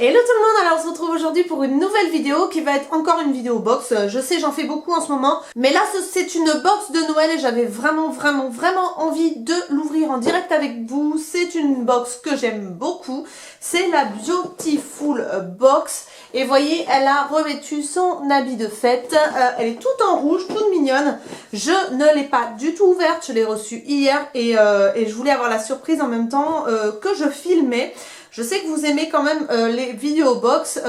Hello tout le monde, alors on se retrouve aujourd'hui pour une nouvelle vidéo qui va être encore une vidéo box. Je sais, j'en fais beaucoup en ce moment, mais là c'est une box de Noël et j'avais vraiment envie de l'ouvrir en direct avec vous. C'est une box que j'aime beaucoup, c'est la Beautiful Box. Et voyez, elle a revêtu son habit de fête, elle est toute en rouge, toute mignonne. Je ne l'ai pas du tout ouverte, je l'ai reçue hier et je voulais avoir la surprise en même temps que je filmais. Je sais que vous aimez quand même les vidéos box,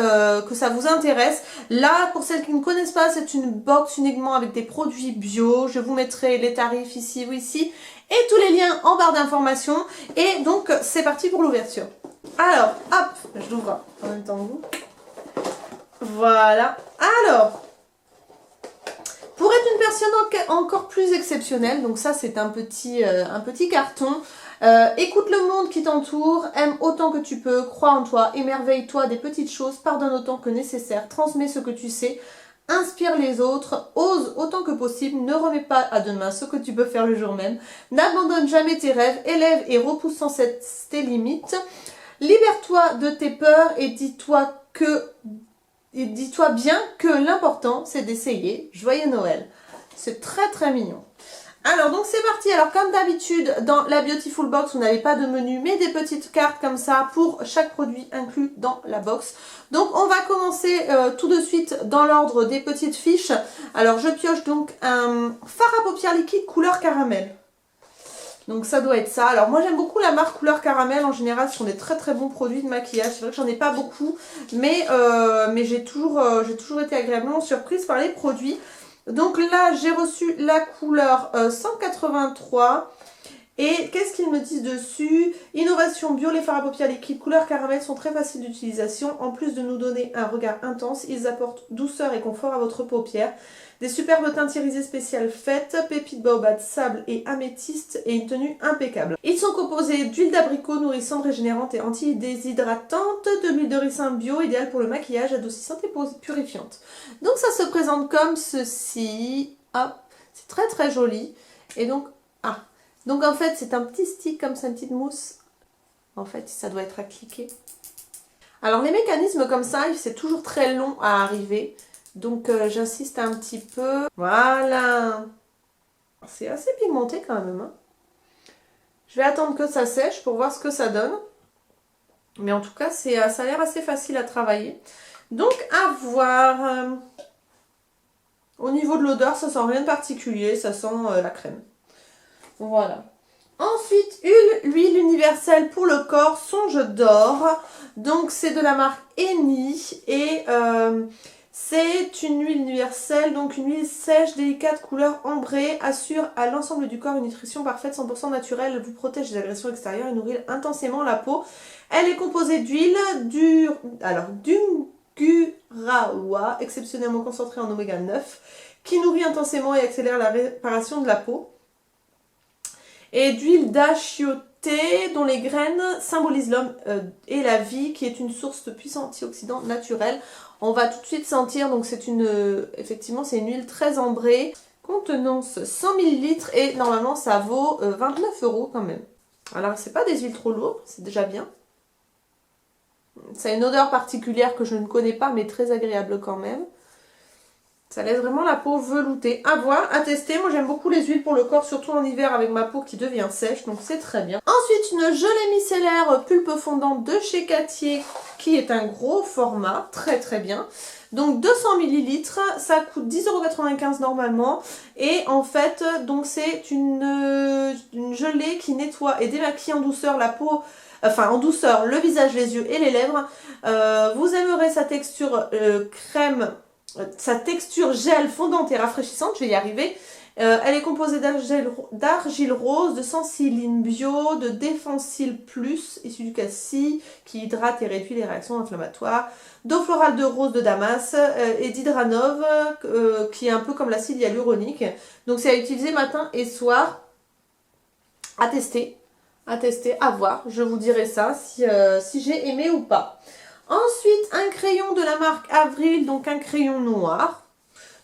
que ça vous intéresse. Là, pour celles qui ne connaissent pas, c'est une box uniquement avec des produits bio. Je vous mettrai les tarifs ici ou ici et tous les liens en barre d'informations. Et donc, c'est parti pour l'ouverture. Alors, hop, je l'ouvre en même temps que vous. Voilà. Alors, pour être une personne encore plus exceptionnelle, donc ça c'est un petit carton. Écoute le monde qui t'entoure, aime autant que tu peux, crois en toi, émerveille-toi des petites choses, pardonne autant que nécessaire, transmets ce que tu sais, inspire les autres, ose autant que possible, ne remets pas à demain ce que tu peux faire le jour même, n'abandonne jamais tes rêves, élève et repousse sans cesse tes limites, libère-toi de tes peurs et dis-toi bien que l'important c'est d'essayer. Joyeux Noël. C'est très mignon. Alors donc c'est parti. Alors comme d'habitude dans la Beautiful Box, vous n'avez pas de menu mais des petites cartes comme ça pour chaque produit inclus dans la box. Donc on va commencer tout de suite dans l'ordre des petites fiches. Alors je pioche donc un fard à paupières liquide couleur caramel. Donc ça doit être ça. Alors moi j'aime beaucoup la marque couleur caramel. En général ce sont des très bons produits de maquillage. C'est vrai que j'en ai pas beaucoup. Mais j'ai toujours été agréablement surprise par les produits. Donc là j'ai reçu la couleur 183. Et qu'est-ce qu'ils me disent dessus? Innovation bio, les fards à paupières liquides couleur caramel sont très faciles d'utilisation. En plus de nous donner un regard intense, ils apportent douceur et confort à votre paupière. Des superbes teintes irisées spéciales faites, pépites baobab, sable et améthyste et une tenue impeccable. Ils sont composés d'huile d'abricot nourrissante, régénérante et anti-déshydratante, de l'huile de ricin bio, idéale pour le maquillage, adoucissante et purifiante. Donc ça se présente comme ceci. Hop, c'est très joli. Et donc, donc en fait c'est un petit stick comme ça, une petite mousse. En fait ça doit être à cliquer. Alors les mécanismes comme ça, c'est toujours très long à arriver. Donc j'insiste un petit peu. Voilà. C'est assez pigmenté quand même. Hein. Je vais attendre que ça sèche pour voir ce que ça donne. Mais en tout cas, ça a l'air assez facile à travailler. Donc à voir. Au niveau de l'odeur, ça sent rien de particulier. Ça sent la crème. Voilà. Ensuite, l'huile universelle pour le corps, songe d'or. Donc c'est de la marque Eni. Et... c'est une huile universelle, donc une huile sèche, délicate, couleur ambrée, assure à l'ensemble du corps une nutrition parfaite, 100% naturelle, vous protège des agressions extérieures et nourrit intensément la peau. Elle est composée d'huile d'Ungurawa, exceptionnellement concentrée en oméga 9, qui nourrit intensément et accélère la réparation de la peau. Et d'huile d'achioté, dont les graines symbolisent l'homme et la vie, qui est une source de puissants antioxydants naturels. On va tout de suite sentir, donc effectivement c'est une huile très ambrée, contenance 100 ml et normalement ça vaut 29 € quand même. Alors c'est pas des huiles trop lourdes, c'est déjà bien. Ça a une odeur particulière que je ne connais pas mais très agréable quand même. Ça laisse vraiment la peau veloutée. À voir, à tester. Moi j'aime beaucoup les huiles pour le corps, surtout en hiver avec ma peau qui devient sèche, donc c'est très bien. Ensuite une gelée micellaire pulpe fondante de chez Cattier qui est un gros format, très bien. Donc 200 ml, ça coûte 10,95 € normalement. Et en fait, donc c'est une gelée qui nettoie et démaquille en douceur la peau, enfin en douceur le visage, les yeux et les lèvres. Vous aimerez sa texture crème. Sa texture gel fondante et rafraîchissante, je vais y arriver. Elle est composée d'argile rose, de Sensiline bio, de Défensil Plus, issu du cassis, qui hydrate et réduit les réactions inflammatoires, d'eau florale de rose de Damas et d'Hydranove, qui est un peu comme l'acide hyaluronique. Donc c'est à utiliser matin et soir. À tester, à voir. Je vous dirai ça si j'ai aimé ou pas. Ensuite, un crayon de la marque Avril, donc un crayon noir.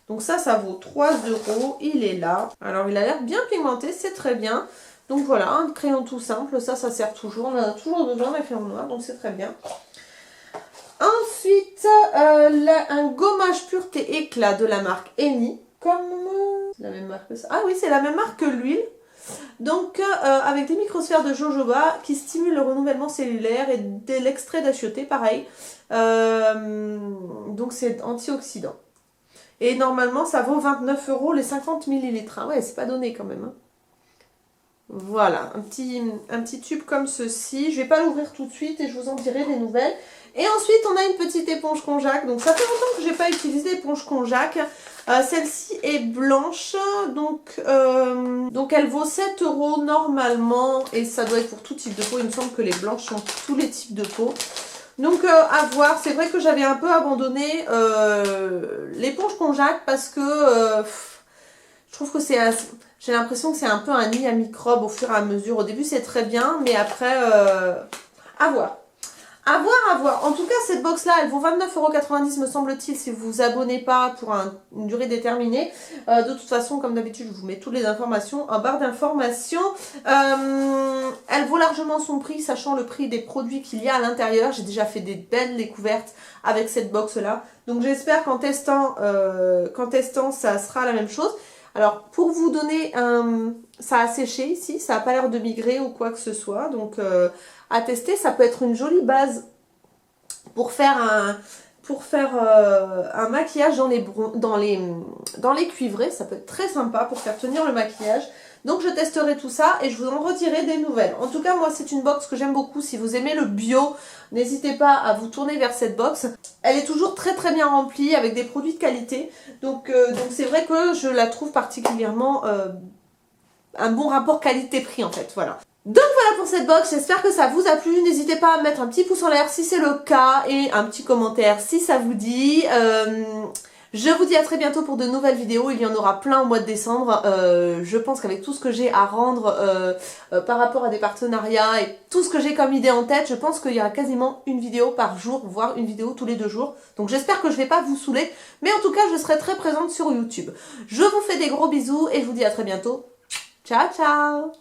Donc ça vaut 3 €. Il est là. Alors, il a l'air bien pigmenté, c'est très bien. Donc voilà, un crayon tout simple. Ça sert toujours. On en a toujours besoin d'un crayon noir, donc c'est très bien. un gommage pureté éclat de la marque Eni. Comme c'est la même marque que ça. Ah oui, c'est la même marque que l'huile. Donc avec des microsphères de jojoba qui stimulent le renouvellement cellulaire et de l'extrait d'achioté, pareil. Donc c'est antioxydant. Et normalement ça vaut 29 € les 50 ml. Ah ouais, c'est pas donné quand même. Hein. Voilà, un petit tube comme ceci. Je vais pas l'ouvrir tout de suite et je vous en dirai des nouvelles. Et ensuite, on a une petite éponge konjac. Donc, ça fait longtemps que je n'ai pas utilisé l'éponge konjac. Celle-ci est blanche. Donc, elle vaut 7 € normalement. Et ça doit être pour tout type de peau. Il me semble que les blanches sont pour tous les types de peau. Donc, à voir. C'est vrai que j'avais un peu abandonné l'éponge konjac parce que je trouve que c'est... J'ai l'impression que c'est un peu un nid à microbes au fur et à mesure. Au début, c'est très bien, mais après, à voir. À voir. En tout cas, cette box-là, elle vaut 29,90 € me semble-t-il, si vous vous abonnez pas pour une durée déterminée. De toute façon, comme d'habitude, je vous mets toutes les informations en barre d'informations. Elle vaut largement son prix, sachant le prix des produits qu'il y a à l'intérieur. J'ai déjà fait des belles découvertes avec cette box-là. Donc, j'espère qu'en testant, ça sera la même chose. Alors, pour vous donner ça a séché ici, ça n'a pas l'air de migrer ou quoi que ce soit. Donc, à tester, ça peut être une jolie base pour faire un maquillage dans les cuivrés. Ça peut être très sympa pour faire tenir le maquillage. Donc, je testerai tout ça et je vous en redirai des nouvelles. En tout cas, moi, c'est une box que j'aime beaucoup. Si vous aimez le bio, n'hésitez pas à vous tourner vers cette box. Elle est toujours très très bien remplie avec des produits de qualité. Donc c'est vrai que je la trouve particulièrement un bon rapport qualité-prix en fait. Voilà. Donc voilà pour cette box, j'espère que ça vous a plu. N'hésitez pas à mettre un petit pouce en l'air si c'est le cas et un petit commentaire si ça vous dit. Je vous dis à très bientôt pour de nouvelles vidéos, il y en aura plein au mois de décembre. Je pense qu'avec tout ce que j'ai à rendre par rapport à des partenariats et tout ce que j'ai comme idée en tête, je pense qu'il y aura quasiment une vidéo par jour, voire une vidéo tous les 2 jours. Donc j'espère que je ne vais pas vous saouler, mais en tout cas je serai très présente sur YouTube. Je vous fais des gros bisous et je vous dis à très bientôt. Ciao ciao!